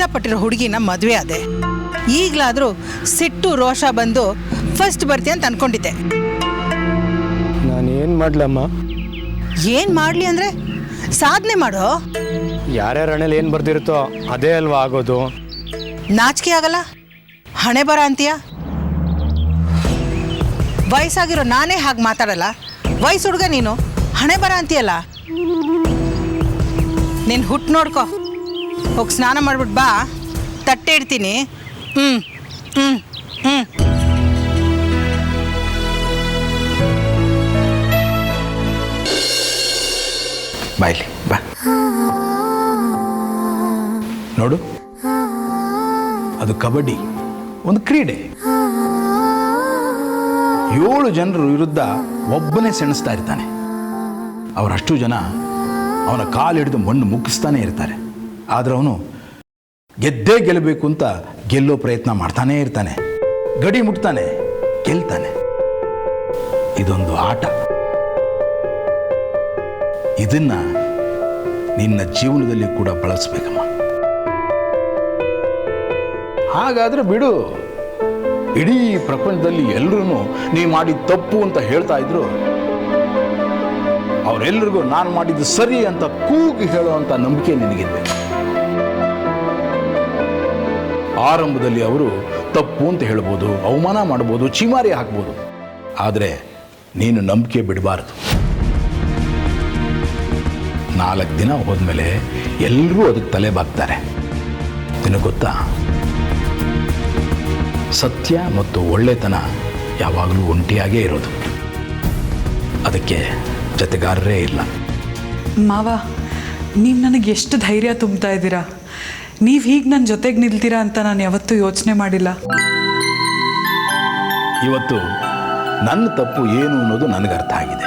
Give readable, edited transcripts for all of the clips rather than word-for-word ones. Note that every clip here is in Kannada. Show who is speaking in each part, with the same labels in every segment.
Speaker 1: ಇಷ್ಟಪಟ್ಟಿರೋ ಹುಡುಗಿನ ಮದುವೆ ಆದೆ. ಈಗಲಾದರೂ ಸಿಟ್ಟು ರೋಷ ಬಂದು ಫಸ್ಟ್ ಬರ್ತೀಯ ಅಂತ ಅನ್ಕೊಂಡಿದ್ದೆ.
Speaker 2: ನಾನೇನು ಮಾಡ್ಲಮ್ಮ?
Speaker 1: ಏನು ಮಾಡಲಿ ಅಂದರೆ ಸಾಧನೆ ಮಾಡೋ.
Speaker 2: ಯಾರ್ಯಾರ ಹಣೆಯಲ್ಲಿ ಏನು ಬರ್ದಿರುತ್ತೋ ಅದೇ ಅಲ್ವಾ ಆಗೋದು.
Speaker 1: ನಾಚಿಕೆ ಆಗಲ್ಲ? ಹಣೆ ಬರ ಅಂತೀಯ? ವಯಸ್ಸಾಗಿರೋ ನಾನೇ ಹಾಗೆ ಮಾತಾಡಲ್ಲ, ವಯಸ್ಸು ಹುಡುಗ ನೀನು ಹಣೆ ಬರ ಅಂತೀಯಲ್ಲ. ನೀನು ಹುಟ್ಟು ನೋಡ್ಕೊ, ಹೋಗಿ ಸ್ನಾನ ಮಾಡ್ಬಿಟ್ಟು ಬಾ, ತಟ್ಟೆ ಇಡ್ತೀನಿ. ಹ್ಞೂ ಹ್ಞೂ ಹ್ಞೂ
Speaker 3: ಬಾಯ್ಲಿ ಬಾ. ನೋಡು, ಅದು ಕಬಡ್ಡಿ ಒಂದು ಕ್ರೀಡೆ. 7 ಜನರ ವಿರುದ್ಧ ಒಬ್ಬನೇ ಸೆಣಸ್ತಾ ಇರ್ತಾನೆ. ಅವರಷ್ಟು ಜನ ಅವನ ಕಾಲು ಹಿಡಿದು ಮಣ್ಣು ಮುಕ್ಕಿಸ್ತಾನೆ ಇರ್ತಾರೆ. ಆದರೆ ಅವನು ಗೆದ್ದೇ ಗೆಲ್ಲಬೇಕು ಅಂತ ಗೆಲ್ಲೋ ಪ್ರಯತ್ನ ಮಾಡ್ತಾನೇ ಇರ್ತಾನೆ. ಗಡಿ ಮುಟ್ತಾನೆ, ಗೆಲ್ತಾನೆ. ಇದೊಂದು ಆಟ. ಇದನ್ನ ನಿನ್ನ ಜೀವನದಲ್ಲಿ ಕೂಡ ಬಳಸಬೇಕಮ್ಮ. ಹಾಗಾದ್ರೆ ಬಿಡು, ಇಡೀ ಪ್ರಪಂಚದಲ್ಲಿ ಎಲ್ಲರೂ ನೀ ಮಾಡಿದ ತಪ್ಪು ಅಂತ ಹೇಳ್ತಾ ಇದ್ರು, ಅವರೆಲ್ಲರಿಗೂ ನಾನು ಮಾಡಿದ್ದು ಸರಿ ಅಂತ ಕೂಗಿ ಹೇಳುವಂತ ನಂಬಿಕೆ ನಿನಗಿರ್ಬೇಕು. ಆರಂಭದಲ್ಲಿ ಅವರು ತಪ್ಪು ಅಂತ ಹೇಳ್ಬೋದು, ಅವಮಾನ ಮಾಡ್ಬೋದು, ಚಿಮಾರಿ ಹಾಕ್ಬೋದು. ಆದರೆ ನೀನು ನಂಬಿಕೆ ಬಿಡಬಾರದು. 4 ದಿನ ಹೋದ್ಮೇಲೆ ಎಲ್ಲರೂ ಅದಕ್ಕೆ ತಲೆ ಬಾಗ್ತಾರೆ. ನಿನಗೆ ಗೊತ್ತಾ, ಸತ್ಯ ಮತ್ತು ಒಳ್ಳೆತನ ಯಾವಾಗಲೂ ಒಂಟಿಯಾಗೇ ಇರೋದು. ಅದಕ್ಕೆ ಜೊತೆಗಾರರೇ ಇಲ್ಲ.
Speaker 4: ಮಾವ, ನೀವು ನನಗೆ ಎಷ್ಟು ಧೈರ್ಯ ತುಂಬ್ತಾ ಇದ್ದೀರಾ. ನೀವು ಹೀಗೆ ನನ್ನ ಜೊತೆಗೆ ನಿಲ್ತೀರಾ ಅಂತ ನಾನು ಯಾವತ್ತೂ ಯೋಚನೆ ಮಾಡಿಲ್ಲ.
Speaker 3: ಇವತ್ತು ನನ್ನ ತಪ್ಪು ಏನು ಅನ್ನೋದು ನನಗೆ ಅರ್ಥ ಆಗಿದೆ.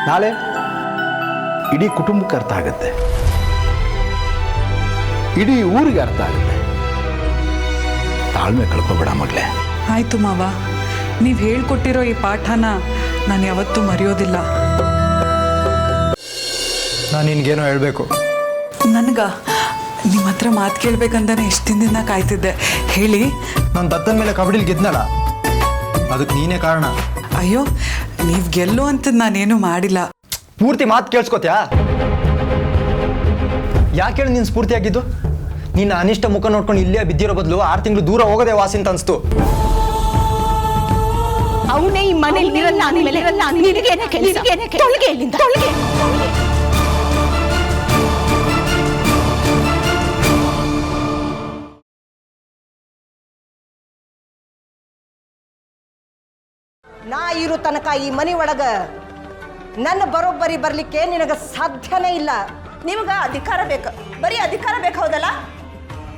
Speaker 3: ನಾಳೆ ಇಡೀ ಕುಟುಂಬಕ್ಕೆ ಅರ್ಥ ಆಗುತ್ತೆ, ಇಡೀ ಊರಿಗೆ ಅರ್ಥ ಆಗುತ್ತೆ. ತಾಳ್ಮೆ ಕಳ್ಕೊಬೇಡ ಮಗಳೇ.
Speaker 4: ಆಯಿತು ಮಾವ, ನೀವು ಹೇಳ್ಕೊಟ್ಟಿರೋ ಈ ಪಾಠನ ನಾನು ಯಾವತ್ತೂ ಮರೆಯೋದಿಲ್ಲ.
Speaker 5: ನಾನು ನಿನ್ಗೇನೋ ಹೇಳಬೇಕು.
Speaker 4: ನನಗ ನಿಮ್ಮ ಹತ್ರ ಮಾತು ಕೇಳಬೇಕಂತಾನೆ ಎಷ್ಟು ದಿನದಿಂದ ಕಾಯ್ತಿದ್ದೆ. ಹೇಳಿ.
Speaker 5: ನಾನು ದತ್ತನ ಮೇಲೆ ಕಬಡ್ಡಿಲಿ ಗೆದ್ನಲ್ಲ, ಅದಕ್ಕೆ ನೀನೇ ಕಾರಣ.
Speaker 4: ಅಯ್ಯೋ, ನೀವು ಗೆಲ್ಲೋ ಅಂತದ್ದು ನಾನೇನು ಮಾಡಿಲ್ಲ.
Speaker 5: ಪೂರ್ತಿ ಮಾತು ಕೇಳಿಸ್ಕೋತ್ಯಾ? ಯಾಕೆ ಹೇಳಿ ನೀನು ಸ್ಫೂರ್ತಿಯಾಗಿದ್ದು? ನಿನ್ನ ಅನಿಷ್ಟ ಮುಖ ನೋಡ್ಕೊಂಡು ಇಲ್ಲೇ ಬಿದ್ದಿರೋ ಬದಲು 6 ತಿಂಗಳು ದೂರ ಹೋಗೋದೇ ವಾಸಿ ಅಂತ ಅನಿಸ್ತು.
Speaker 6: ಅವನೇ ಈ ಮನೇಲಿ ಇರಲ್ಲ ಅಂದ್ಮೇಲೆ ನಿನಗೇನೆ ಕೆಲಸ? ತೊಳಗೆ ಇಲ್ಲಿಂದ, ತೊಳಗೆ.
Speaker 7: ನಾ ಇರೋ ತನಕ ಈ ಮನೆ ಒಳಗ ನನ್ನ ಬರೋಬ್ಬರಿ ಬರ್ಲಿಕ್ಕೆ ನಿನಗ ಸಾಧ್ಯನೇ ಇಲ್ಲ.
Speaker 6: ನಿಮ್ಗ ಅಧಿಕಾರ ಬೇಕು, ಬರೀ ಅಧಿಕಾರ ಬೇಕು, ಹೌದಲ್ಲ?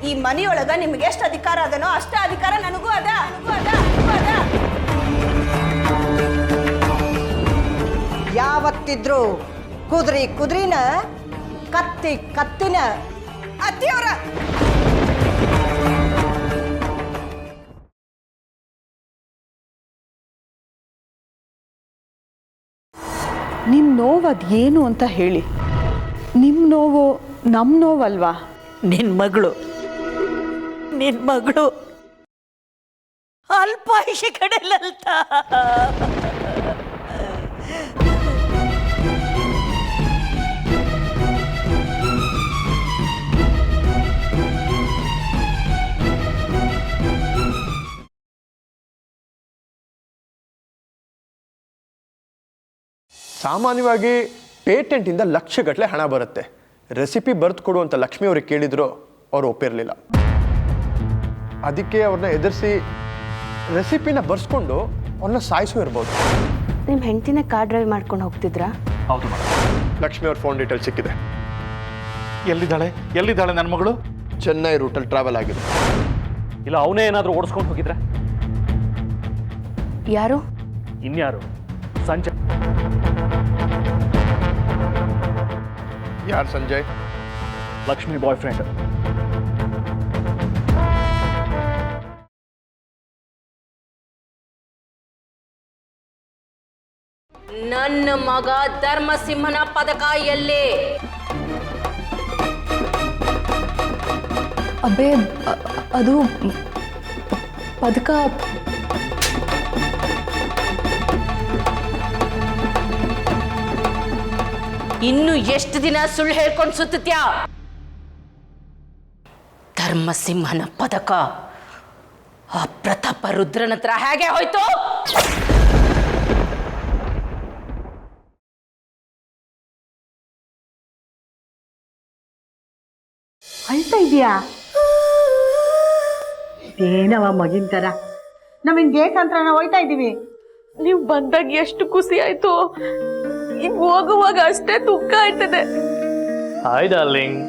Speaker 6: ಈ ಮನೆಯೊಳಗ ನಿಮ್ಗೆ ಎಷ್ಟು ಅಧಿಕಾರ ಅದನೋ ಅಷ್ಟ ಅಧಿಕಾರ ನನಗೂ ಅದ.
Speaker 7: ಯಾವತ್ತಿದ್ರು ಕುದುರಿನ, ಕತ್ತಿನ.
Speaker 6: ಅತ್ತಿಯವರ
Speaker 8: ನಿಮ್ಮ ನೋವು ಅದೇನು ಅಂತ ಹೇಳಿ. ನಿಮ್ಮ ನೋವು ನಮ್ಮ ನೋವಲ್ವಾ?
Speaker 7: ನಿನ್ನ ಮಗಳು ಅಲ್ಪಾಯುಷ ಕಡೆಲಲ್ತ.
Speaker 9: ಸಾಮಾನ್ಯವಾಗಿ ಪೇಟೆಂಟಿಂದ ಲಕ್ಷಗಟ್ಟಲೆ ಹಣ ಬರುತ್ತೆ. ರೆಸಿಪಿ ಬರೆದು ಕೊಡುವಂಥ ಲಕ್ಷ್ಮಿ ಅವ್ರಿಗೆ ಕೇಳಿದ್ರು, ಅವರು ಒಪ್ಪಿರಲಿಲ್ಲ. ಅದಕ್ಕೆ ಅವ್ರನ್ನ ಎದುರಿಸಿ ರೆಸಿಪಿನ ಬರ್ಸ್ಕೊಂಡು ಅವ್ರನ್ನ ಸಾಯಿಸೂ ಇರ್ಬೋದು.
Speaker 8: ನಿಮ್ಮ ಹೆಂಡತಿನ ಕಾರ್ ಡ್ರೈವ್ ಮಾಡ್ಕೊಂಡು ಹೋಗ್ತಿದ್ರಾ?
Speaker 9: ಹೌದು ಮೇಡಮ್. ಲಕ್ಷ್ಮಿ ಅವ್ರ ಫೋನ್ ಡೀಟೇಲ್ ಸಿಕ್ಕಿದೆ.
Speaker 10: ಎಲ್ಲಿದ್ದಾಳೆ ನನ್ನ ಮಗಳು?
Speaker 9: ಚೆನ್ನೈ ರೂಟಲ್ಲಿ ಟ್ರಾವೆಲ್ ಆಗಿದೆ.
Speaker 10: ಇಲ್ಲ ಅವನೇ ಏನಾದರೂ ಓಡಿಸ್ಕೊಂಡು ಹೋಗಿದ್ರೆ?
Speaker 8: ಯಾರು?
Speaker 10: ಇನ್ಯಾರು? ಸಂಜಯ್.
Speaker 9: ಯಾರು ಸಂಜಯ್?
Speaker 10: Lakshmi boy friend.
Speaker 6: ನನ್ನ ಮಗ ಧರ್ಮಸಿಂಹನ ಪದಕ ಎಲ್ಲಿ?
Speaker 8: ಅಬೇ ಅದು ಪದಕ
Speaker 1: ಇನ್ನು ಎಷ್ಟು ದಿನ ಸುಳ್ಳು ಹೇಳ್ಕೊಂಡು ಸುತ್ತ್ಯಾ? ಧರ್ಮಸಿಂಹನ ಪದಕ ಆ ಪ್ರತಾಪ ರುದ್ರನ ಹತ್ರ ಹೇಗೆ ಹೋಯ್ತು?
Speaker 7: ಅಳ್ತಾ ಇದೆಯಾ? ಏನವ ಮಗಿನ ಥರ ನಾವಿನ್ ದೇಶಾಂತರ ಹೋಯ್ತಾ ಇದ್ದೀವಿ.
Speaker 8: ನೀವು ಬಂದಾಗ ಎಷ್ಟು ಖುಷಿ ಆಯ್ತು, ಈಗ ಹೋಗುವಾಗ ಅಷ್ಟೇ ದುಃಖ ಆಯ್ತದೆ.
Speaker 10: Hi darling.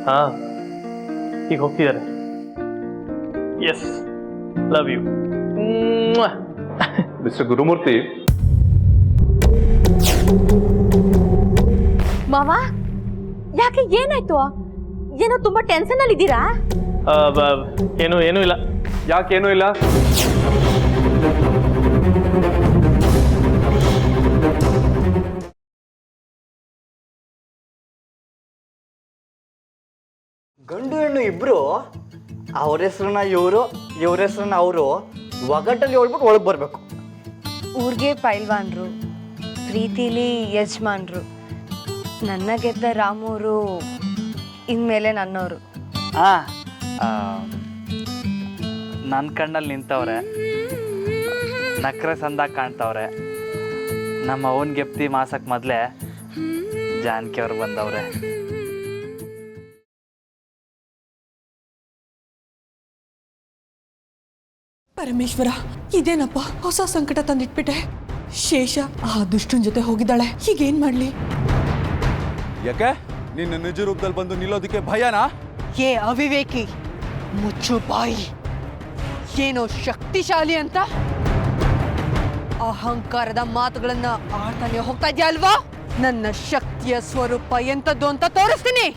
Speaker 10: ಹಾ, ಈಗ ಹೋಗ್ತಿದ್ದಾರೆ. Yes, love you mister Gurumurthy.
Speaker 8: ಮಾವ, ಯಾಕೆ ಏನಾಯ್ತು? ಏನೋ ತುಂಬಾ ಟೆನ್ಷನ್ ಅಲ್ಲಿ ಇದ್ದೀರಾ?
Speaker 10: ಏನೂ ಇಲ್ಲ. ಯಾಕೇನೂ ಇಲ್ಲ?
Speaker 5: ಗಂಡು ಹೆಣ್ಣು ಇಬ್ರು ಅವ್ರ ಹೆಸ್ರನ್ನ ಇವರು, ಇವ್ರ ಹೆಸ್ರನ್ನ ಅವರು ಒಗಟ್ಟಲ್ಲಿ ಹೇಳ್ಬಿಟ್ಟು ಒಳಗೆ ಬರಬೇಕು.
Speaker 8: ಊರಿಗೆ ಪೈಲ್ವಾನ್ರು, ಪ್ರೀತಿಲಿ ಯಜಮಾನ್ರು, ನನ್ನ ಗೆದ್ದ ರಾಮೂರು ಇನ್ಮೇಲೆ ನನ್ನವರು.
Speaker 11: ನನ್ನ ಕಣ್ಣಲ್ಲಿ ನಿಂತವ್ರೆ, ನಕ್ರೆ ಸಂದಾಗ ಕಾಣ್ತವ್ರೆ. ನಮ್ಮ ಅವನ ಗೆಪ್ತಿ ಮಾಸಕ್ಕೆ ಮೊದಲೇ ಜಾನಕಿ ಅವ್ರು ಬಂದವ್ರೆ.
Speaker 4: ಪರಮೇಶ್ವರ, ಇದೇನಪ್ಪ ಹೊಸ ಸಂಕಟ ತಂದಿಟ್ಬಿಟ್ಟೆ. ಶೇಷ ಆ ದುಷ್ಟನ ಜೊತೆ ಹೋಗಿದ್ದಾಳೆ, ಹೀಗೇನ್ ಮಾಡ್ಲಿ?
Speaker 12: ಯಾಕೆ ನಿನ್ನ ನಿಜ ರೂಪದಲ್ಲಿ ಬಂದು ನಿಲ್ಲೋದಕ್ಕೆ ಭಯನಾ?
Speaker 4: ಏ ಅವಿವೇಕಿ, ಮುಚ್ಚು ಬಾಯಿ. ಏನೋ ಶಕ್ತಿಶಾಲಿ ಅಂತ ಅಹಂಕಾರದ ಮಾತುಗಳನ್ನ ಆಡ್ತಾನೆ ಹೋಗ್ತಾ ಇದೆಯಾ ಅಲ್ವಾ? ನನ್ನ ಶಕ್ತಿಯ ಸ್ವರೂಪ ಎಂತದ್ದು ಅಂತ ತೋರಿಸ್ತೀನಿ.